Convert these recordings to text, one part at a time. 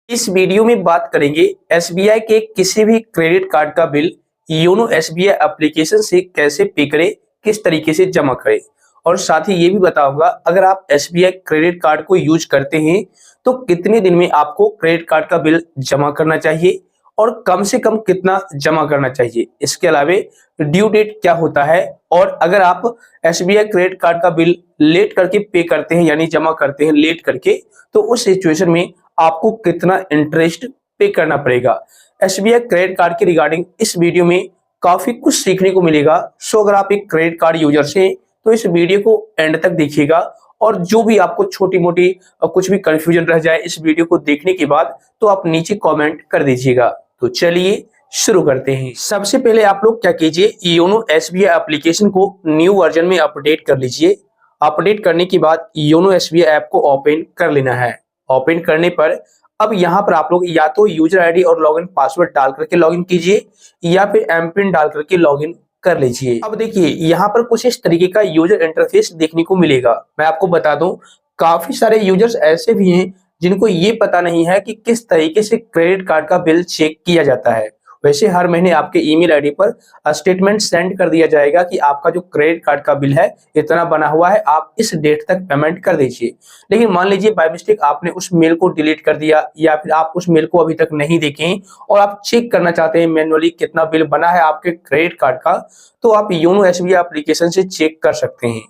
इस वीडियो में बात करेंगे एसबीआई के किसी भी क्रेडिट कार्ड का बिल योनो एसबीआई एप्लीकेशन से कैसे पे करें, किस तरीके से जमा करें। और साथ ही ये भी बताऊंगा अगर आप एसबीआई क्रेडिट कार्ड को यूज करते हैं तो कितने दिन में आपको क्रेडिट कार्ड का बिल जमा करना चाहिए और कम से कम कितना जमा करना चाहिए। इसके अलावा ड्यू डेट क्या होता है और अगर आप एसबीआई क्रेडिट कार्ड का बिल लेट करके पे करते हैं यानी जमा करते हैं लेट करके, तो उस सिचुएशन में आपको कितना इंटरेस्ट पे करना पड़ेगा। एसबीआई क्रेडिट कार्ड के रिगार्डिंग इस वीडियो में काफी कुछ सीखने को मिलेगा। सो अगर आप एक क्रेडिट कार्ड यूजर हैं तो इस वीडियो को एंड तक देखिएगा और जो भी आपको छोटी मोटी कुछ भी कंफ्यूजन रह जाए इस वीडियो को देखने के बाद तो आप नीचे कमेंट कर दीजिएगा। तो चलिए शुरू करते हैं। सबसे पहले आप लोग क्या कीजिए, योनो एसबीआई एप्लीकेशन को न्यू वर्जन में अपडेट कर लीजिए। अपडेट करने के बाद योनो एसबीआई ऐप को ओपन कर लेना है। ओपन करने पर अब यहाँ पर आप लोग या तो यूजर आईडी और लॉगिन पासवर्ड डाल करके लॉगिन कीजिए या फिर एमपिन डाल करके लॉगिन कर लीजिए। अब देखिए यहाँ पर कुछ इस तरीके का यूजर इंटरफेस देखने को मिलेगा। मैं आपको बता दूं काफी सारे यूजर्स ऐसे भी हैं जिनको ये पता नहीं है कि किस तरीके से क्रेडिट कार्ड का बिल चेक किया जाता है। वैसे हर महीने आपके ईमेल आईडी पर स्टेटमेंट सेंड कर दिया जाएगा कि आपका जो क्रेडिट कार्ड का बिल है इतना बना हुआ है, आप इस डेट तक पेमेंट कर दीजिए। लेकिन मान लीजिए बाय मिस्टेक आपने उस मेल को डिलीट कर दिया या फिर आप उस मेल को अभी तक नहीं देखें और आप चेक करना चाहते हैं मैन्युअली कितना बिल बना है आपके क्रेडिट कार्ड का, तो आप योनो एसबीआई एप्लीकेशन से चेक कर सकते हैं।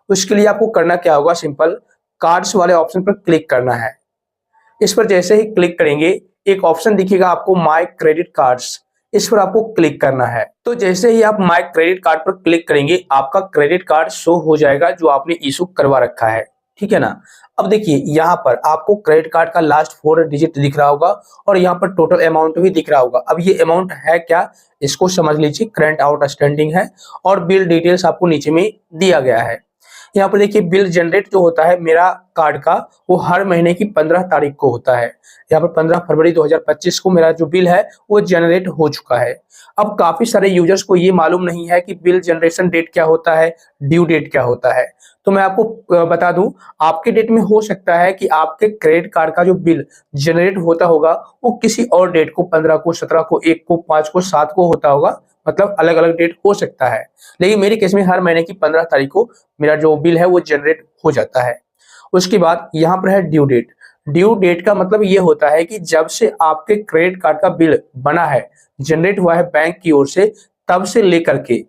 उसके लिए आपको करना क्या होगा, सिंपल कार्ड्स वाले ऑप्शन पर क्लिक करना है। इस पर जैसे ही क्लिक करेंगे एक ऑप्शन दिखेगा आपको माय क्रेडिट कार्ड्स, इस पर आपको क्लिक करना है। तो जैसे ही आप माय क्रेडिट कार्ड पर क्लिक करेंगे आपका क्रेडिट कार्ड शो हो जाएगा जो आपने इशू करवा रखा है, ठीक है ना। अब देखिए यहाँ पर आपको क्रेडिट कार्ड का लास्ट 4 डिजिट दिख रहा होगा और यहाँ पर टोटल अमाउंट भी दिख रहा होगा। अब ये अमाउंट है क्या इसको समझ लीजिए, करंट आउटस्टैंडिंग है और बिल डिटेल्स आपको नीचे में दिया गया है। यहाँ पर देखिए बिल जनरेट जो होता है मेरा कार्ड का वो हर महीने की 15 तारीख को होता है। यहाँ पर 15 फरवरी 2025 को मेरा जो बिल है वो जनरेट हो चुका है। अब काफी सारे यूजर्स को ये मालूम नहीं है कि बिल जनरेशन डेट क्या होता है, ड्यू डेट क्या होता है। तो मैं आपको बता दूं आपके डेट में हो सकता है कि आपके क्रेडिट कार्ड का जो बिल जनरेट होता होगा वो किसी और डेट को 15 को, 17 को, 1 को, 5 को, 7 को होता होगा, मतलब अलग अलग डेट हो सकता है। लेकिन मेरे केस में हर महीने की 15 तारीख को मेरा जो बिल है वो जनरेट हो जाता है। उसके बाद यहाँ पर है ड्यू डेट। ड्यू डेट का मतलब ये होता है कि जब से आपके क्रेडिट कार्ड का बिल बना है, जनरेट हुआ है बैंक की ओर से, तब से लेकर के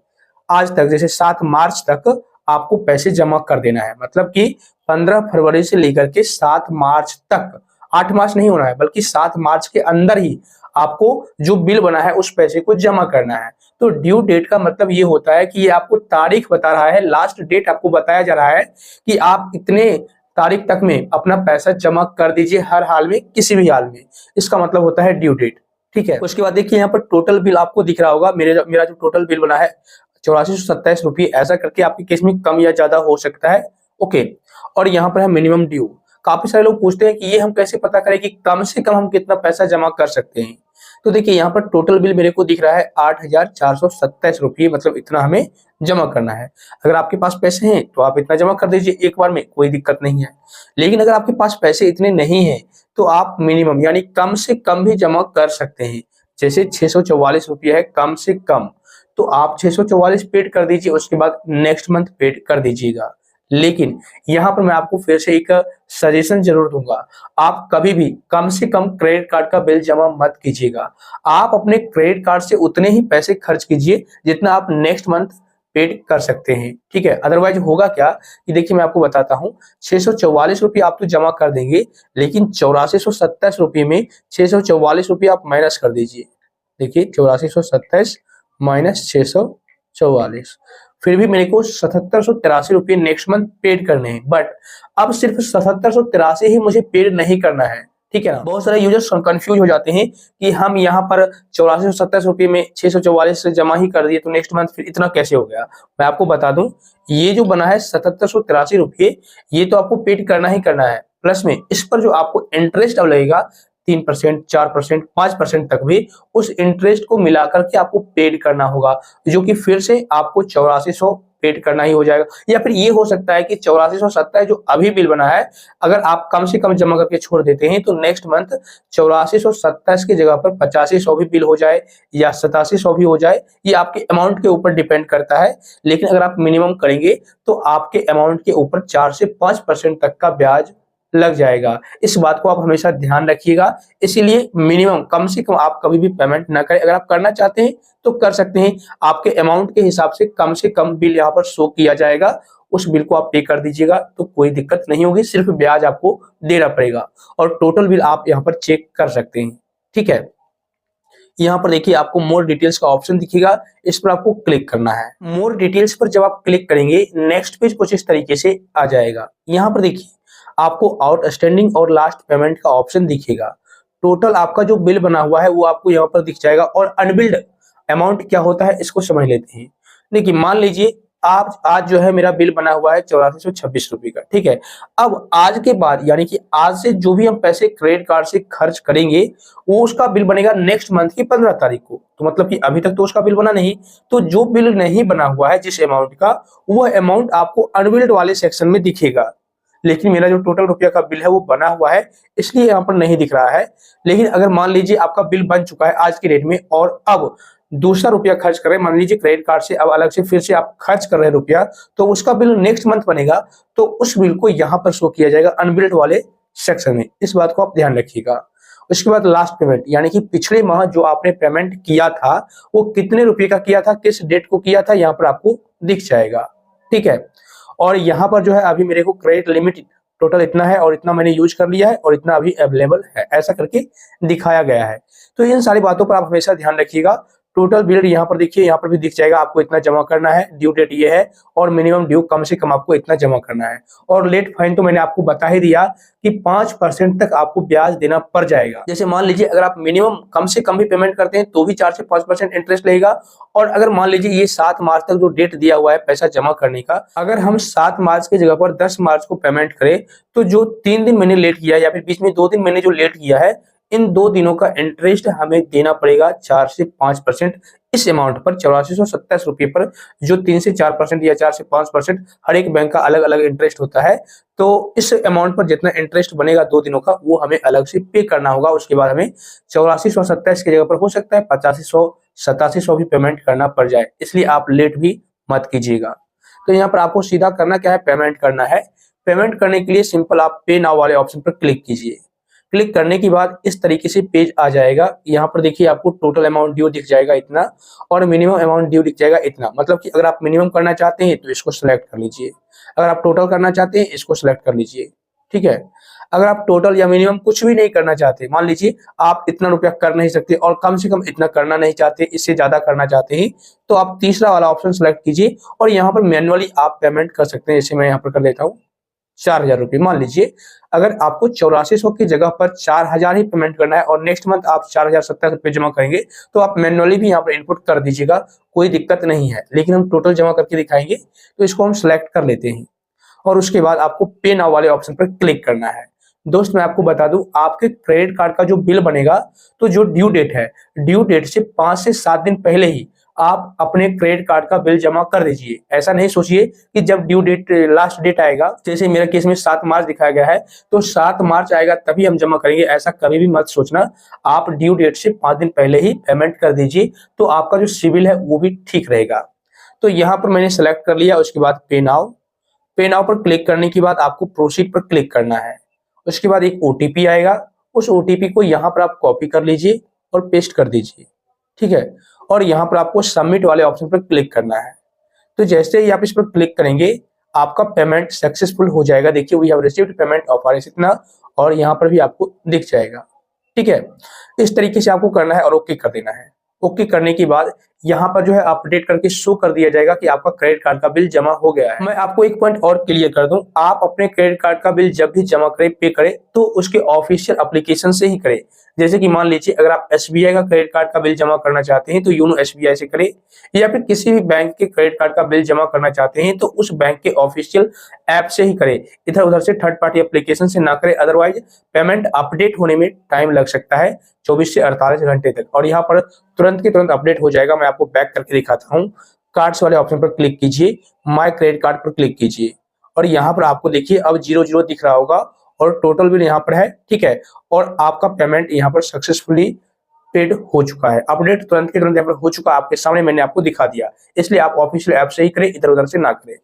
आज तक, जैसे 7 मार्च तक आपको पैसे जमा कर देना है। मतलब कि 15 फरवरी से लेकर के 7 मार्च तक, 8 मार्च नहीं होना है बल्कि 7 मार्च के अंदर ही आपको जो बिल बना है उस पैसे को जमा करना है। तो ड्यू डेट का मतलब ये होता है कि ये आपको तारीख बता रहा है, लास्ट डेट आपको बताया जा रहा है कि आप इतने तारीख तक में अपना पैसा जमा कर दीजिए, हर हाल में, किसी भी हाल में। इसका मतलब होता है ड्यू डेट, ठीक है। उसके बाद देखिए यहाँ पर टोटल बिल आपको दिख रहा होगा। मेरा जो टोटल बिल बना है 8427 रुपये, ऐसा करके आपके केस में कम या ज्यादा हो सकता है, ओके। और यहाँ पर है मिनिमम ड्यू। काफी सारे लोग पूछते हैं कि ये हम कैसे पता करें कि कम से कम हम कितना पैसा जमा कर सकते हैं। तो देखिए यहाँ पर टोटल बिल मेरे को दिख रहा है 8427 रुपये, मतलब इतना हमें जमा करना है। अगर आपके पास पैसे हैं तो आप इतना जमा कर दीजिए एक बार में, कोई दिक्कत नहीं है। लेकिन अगर आपके पास पैसे इतने नहीं है तो आप मिनिमम यानी कम से कम भी जमा कर सकते हैं। जैसे 644 रुपये है कम से कम, तो आप 644 पेड कर दीजिए, उसके बाद नेक्स्ट मंथ पेड कर दीजिएगा। लेकिन यहाँ पर मैं आपको फिर से एक सजेशन जरूर दूंगा, आप कभी भी कम से कम क्रेडिट कार्ड का बिल जमा मत कीजिएगा। आप अपने क्रेडिट कार्ड से उतने ही पैसे खर्च कीजिए जितना आप नेक्स्ट मंथ पेड कर सकते हैं, ठीक है। अदरवाइज होगा क्या कि देखिए मैं आपको बताता हूँ, 644 रुपये आप तो जमा कर देंगे, लेकिन 8427 रुपये में 644 रुपये आप माइनस कर दीजिए। देखिए 8427 माइनस 644, फिर भी मेरे को 7783 रुपये नेक्स्ट मंथ पेड करने हैं। बट अब सिर्फ 7783 ही मुझे पेड नहीं करना है, ठीक है ना। बहुत सारे यूजर्स कंफ्यूज हो जाते हैं कि हम यहाँ पर 8427 रुपये में 644 से जमा ही कर दिए तो नेक्स्ट मंथ फिर इतना कैसे हो गया। मैं आपको बता दूं ये जो बना है 7783 रुपये, ये तो आपको पेड करना ही करना है। प्लस में इस पर जो आपको इंटरेस्ट अब लगेगा 3%, 4%, 5% तक भी, उस इंटरेस्ट को मिलाकर के आपको पेड करना होगा, जो कि फिर से आपको पेड करना ही हो जाएगा। या फिर ये हो सकता है कि 8470 जो अभी बिल बना है, अगर आप कम से कम जमा करके छोड़ देते हैं तो नेक्स्ट मंथ 8427 की जगह पर 8500 भी बिल हो जाए या 8700 भी हो जाए, ये आपके अमाउंट के ऊपर डिपेंड करता है। लेकिन अगर आप मिनिमम करेंगे तो आपके अमाउंट के ऊपर 4 से 5% तक का ब्याज लग जाएगा। इस बात को आप हमेशा ध्यान रखिएगा। इसीलिए मिनिमम कम से कम आप कभी भी पेमेंट ना करें। अगर आप करना चाहते हैं तो कर सकते हैं, आपके अमाउंट के हिसाब से कम बिल यहाँ पर शो किया जाएगा, उस बिल को आप पे कर दीजिएगा तो कोई दिक्कत नहीं होगी, सिर्फ ब्याज आपको देना पड़ेगा और टोटल बिल आप यहाँ पर चेक कर सकते हैं। ठीक है, यहाँ पर देखिए आपको मोर डिटेल्स का ऑप्शन दिखेगा, इस पर आपको क्लिक करना है। मोर डिटेल्स पर जब आप क्लिक करेंगे नेक्स्ट पेज कुछ इस तरीके से आ जाएगा। यहाँ पर देखिए आपको आउटस्टैंडिंग और लास्ट पेमेंट का ऑप्शन दिखेगा। टोटल आपका जो बिल बना हुआ है वो आपको यहाँ पर दिख जाएगा। और अनबिल्ड अमाउंट क्या होता है इसको समझ लेते हैं। देखिए मान लीजिए आप आज जो है मेरा बिल बना हुआ है 8426 रुपए का। ठीक है, अब आज के बाद यानी कि आज से जो भी हम पैसे क्रेडिट कार्ड से खर्च करेंगे वो उसका बिल बनेगा नेक्स्ट मंथ की 15 तारीख को। तो मतलब कि अभी तक तो उसका बिल बना नहीं, तो जो बिल नहीं बना हुआ है जिस अमाउंट का, वह अमाउंट आपको अनबिल्ड वाले सेक्शन में दिखेगा। लेकिन मेरा जो टोटल रुपया का बिल है वो बना हुआ है, इसलिए यहाँ पर नहीं दिख रहा है। लेकिन अगर मान लीजिए आपका बिल बन चुका है आज की डेट में और अब दूसरा रुपया खर्च कर रहे हैं, मान लीजिए क्रेडिट कार्ड से अब अलग से फिर से आप खर्च कर रहे हैं रुपया, तो उसका बिल नेक्स्ट मंथ बनेगा, तो उस बिल को यहाँ पर शो किया जाएगा अनबिल्ड वाले सेक्शन में। इस बात को आप ध्यान रखिएगा। उसके बाद लास्ट पेमेंट यानी कि पिछले माह जो आपने पेमेंट किया था वो कितने रुपए का किया था, किस डेट को किया था, यहाँ पर आपको दिख जाएगा। ठीक है, और यहाँ पर जो है अभी मेरे को क्रेडिट लिमिट टोटल इतना है और इतना मैंने यूज कर लिया है और इतना अभी अवेलेबल है, ऐसा करके दिखाया गया है। तो इन सारी बातों पर आप हमेशा ध्यान रखिएगा। टोटल बिल यहाँ पर देखिए, यहाँ पर भी दिख जाएगा आपको इतना जमा करना है, ड्यू डेट ये है और मिनिमम ड्यू कम से कम आपको इतना जमा करना है। और लेट फाइन तो मैंने आपको बता ही दिया कि 5% तक आपको ब्याज देना पड़ जाएगा। जैसे मान लीजिए अगर आप मिनिमम कम से कम भी पेमेंट करते हैं तो भी 4 से 5% इंटरेस्ट लगेगा। और अगर मान लीजिए ये 7 मार्च तक जो डेट दिया हुआ है पैसा जमा करने का, अगर हम 7 मार्च की जगह पर 10 मार्च को पेमेंट करें तो जो 3 दिन मैंने लेट किया या फिर बीच में 2 दिन मैंने जो लेट किया है, इन 2 दिनों का इंटरेस्ट हमें देना पड़ेगा 4 से 5% इस अमाउंट पर, 8427 रुपये पर, जो 3 से 4% या 4 से 5%, हर एक बैंक का अलग अलग इंटरेस्ट होता है। तो इस अमाउंट पर जितना इंटरेस्ट बनेगा 2 दिनों का वो हमें अलग से पे करना होगा। उसके बाद हमें 8427 की जगह पर हो सकता है 8500 8700 भी पेमेंट करना पड़ जाए, इसलिए आप लेट भी मत कीजिएगा। तो यहाँ पर आपको सीधा करना क्या है, पेमेंट करना है। पेमेंट करने के लिए सिंपल आप पे नाउ वाले ऑप्शन पर क्लिक कीजिए। क्लिक करने के बाद इस तरीके से पेज आ जाएगा। यहाँ पर देखिए आपको टोटल अमाउंट ड्यू दिख जाएगा इतना और मिनिमम अमाउंट ड्यू दिख जाएगा इतना। मतलब कि अगर आप मिनिमम करना चाहते हैं तो इसको सिलेक्ट कर लीजिए, अगर आप टोटल करना चाहते हैं इसको सिलेक्ट कर लीजिए। ठीक है, अगर आप टोटल या मिनिमम कुछ भी नहीं करना चाहते, मान लीजिए आप इतना रुपया कर नहीं सकते और कम से कम इतना करना नहीं चाहते, इससे ज्यादा करना चाहते हैं, तो आप तीसरा वाला ऑप्शन सिलेक्ट कीजिए और यहाँ पर मैन्युअली आप पेमेंट कर सकते हैं। जैसे मैं यहाँ पर कर देता हूँ 4000 रुपये। मान लीजिए अगर आपको 8400 की जगह पर 4000 ही पेमेंट करना है और नेक्स्ट मंथ आप 4027 रुपये जमा करेंगे, तो आप मैन्युअली भी यहाँ पर इनपुट कर दीजिएगा, कोई दिक्कत नहीं है। लेकिन हम टोटल जमा करके दिखाएंगे, तो इसको हम सिलेक्ट कर लेते हैं और उसके बाद आपको पे नाउ वाले ऑप्शन पर क्लिक करना है। दोस्त मैं आपको बता दूं, आपके क्रेडिट कार्ड का जो बिल बनेगा, तो जो ड्यू डेट है, ड्यू डेट से 5 से 7 दिन पहले ही आप अपने क्रेडिट कार्ड का बिल जमा कर दीजिए। ऐसा नहीं सोचिए कि जब ड्यू डेट लास्ट डेट आएगा, जैसे मेरा केस में 7 मार्च दिखाया गया है, तो 7 मार्च आएगा तभी हम जमा करेंगे, ऐसा कभी भी मत सोचना। आप ड्यू डेट से 5 दिन पहले ही पेमेंट कर दीजिए, तो आपका जो सिविल है वो भी ठीक रहेगा। तो यहाँ पर मैंने सेलेक्ट कर लिया। उसके बाद पे नाउ पर क्लिक करने के बाद आपको प्रोसीड पर क्लिक करना है। उसके बाद एक ओटीपी आएगा, उस ओटीपी को यहाँ पर आप कॉपी कर लीजिए और पेस्ट कर दीजिए। ठीक है, और यहाँ पर आपको सबमिट वाले ऑप्शन पर क्लिक करना है। तो जैसे ही आप इस पर क्लिक करेंगे आपका पेमेंट सक्सेसफुल हो जाएगा। देखिए we have received payment of RS इतना, और यहाँ पर भी आपको दिख जाएगा। ठीक है, इस तरीके से आपको करना है और ओके कर देना है। ओके करने के बाद यहाँ पर जो है अपडेट करके शो कर दिया जाएगा कि आपका क्रेडिट कार्ड का बिल जमा हो गया है। मैं आपको एक पॉइंट और क्लियर कर दूं, आप अपने क्रेडिट कार्ड का बिल जब भी जमा करें, पे करें, तो उसके ऑफिशियल एप्लीकेशन से ही करें। जैसे कि मान लीजिए अगर आप एसबीआई का क्रेडिट कार्ड का बिल जमा करना चाहते हैं तो योनो एसबीआई से करें, या फिर किसी भी बैंक के क्रेडिट कार्ड का बिल जमा करना चाहते हैं तो उस बैंक के ऑफिशियल ऐप से ही करें, इधर उधर से थर्ड पार्टी एप्लीकेशन से ना करें। अदरवाइज पेमेंट अपडेट होने में टाइम लग सकता है 24 से 48 घंटे तक, और यहाँ पर तुरंत के तुरंत अपडेट हो जाएगा। मैं आपको बैक करके दिखाता हूँ। कार्ड्स वाले ऑप्शन पर क्लिक कीजिए, माय क्रेडिट कार्ड पर क्लिक कीजिए और यहाँ पर आपको देखिए अब 00 दिख रहा होगा और टोटल बिल यहाँ पर है, ठीक है। और आपका पेमेंट यहाँ पर सक्सेसफुली पेड हो चुका है। अपडेट तुरंत के तुरंत यहाँ पर हो चुका है, आपके सामने मैंने आपको दिखा दिया। इसलिए आप ऑफिशियल ऐप से ही करें, इधर उधर से ना करें।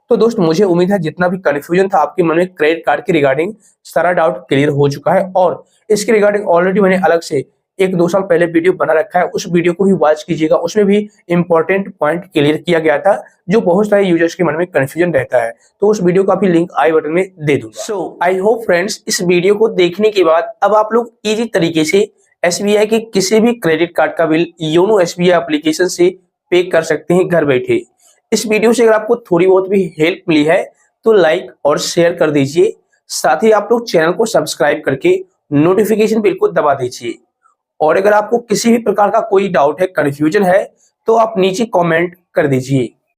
तो दोस्त मुझे उम्मीद है जितना भी कंफ्यूजन था आपके मन में क्रेडिट कार्ड के रिगार्डिंग, सारा डाउट क्लियर हो चुका है। और इसके रिगार्डिंग ऑलरेडी मैंने अलग से 1-2 साल पहले वीडियो बना रखा है, उस वीडियो को भी वॉच कीजिएगा। उसमें भी इंपॉर्टेंट पॉइंट क्लियर किया गया था जो बहुत सारे यूजर्स के मन में कंफ्यूजन रहता है। तो उस वीडियो का भी लिंक आई बटन में दे दूंगा। सो आई होप फ्रेंड्स इस वीडियो को देखने के बाद अब आप लोग इजी तरीके से एसबीआई के किसी भी क्रेडिट कार्ड का बिल योनो एसबीआई एप्लीकेशन से पे कर सकते हैं घर बैठे। इस वीडियो से अगर आपको थोड़ी बहुत भी हेल्प मिली है तो लाइक और शेयर कर दीजिए। साथ ही आप लोग चैनल को सब्सक्राइब करके नोटिफिकेशन बिल को दबा दीजिए। और अगर आपको किसी भी प्रकार का कोई डाउट है, कंफ्यूजन है, तो आप नीचे कमेंट कर दीजिए।